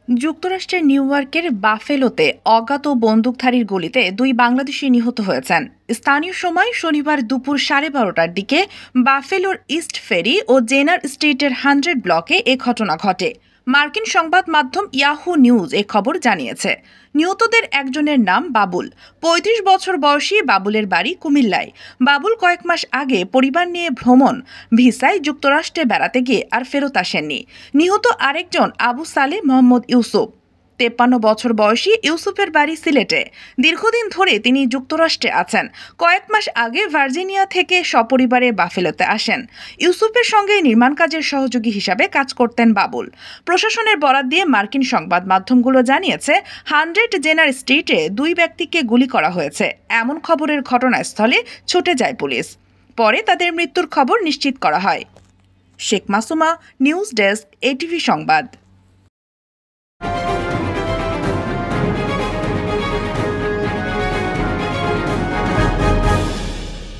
যুক্তরাষ্ট্রের নিউ ইয়র্কের বাফেলোতে অজ্ঞাত বন্দুকধারীর গুলিতে 2 বাংলাদেশি নিহত হয়েছেন। স্থানীয় সময় শনিবার দুপুর 12:30টার দিকে বাফেলোর ইস্ট ফেরি ও জেনার স্ট্রিটের 100 ব্লকে এ ঘটনা ঘটে। মার্কিন সংবাদ মাধ্যম ইয়াহু নিউজ এ খবর জানিয়েছে। নিহতদের একজনের নাম বাবুল। 35 বছর বয়সী বাবুলের বাড়ি কুমিল্লায়। বাবুল কয়েক মাস আগে পরিবার নিয়ে ভ্রমণ ভিসায় যুক্তরাষ্ট্রে বেড়াতে গিয়ে আর ফেরত আসেননি। নিহত আরেকজন আবু সালেহ মোহাম্মদ ইউসুফ। 53 বছর বয়সী ইউসুফের বাড়ি সিলেটে। দীর্ঘদিন ধরে তিনি যুক্তরাষ্ট্রে আছেন। কয়েক মাস আগে ভার্জিনিয়া থেকে সপরিবারে বাফেলোতে আসেন। ইউসুফের সঙ্গে নির্মাণ কাজের সহযোগী হিসাবে কাজ করতেন বাবুল। প্রশাসনের বরাত দিয়ে মার্কিন সংবাদ মাধ্যমগুলো জানিয়েছে 100 জেনার স্ট্রিটে 2 ব্যক্তিকে গুলি করা হয়েছে। এমন খবরের ঘটনাস্থলে ছুটে যায় পুলিশ। পরে তাদের মৃত্যুর খবর নিশ্চিত করা হয়। Sheikh Masuma, news desk, ATV সংবাদ।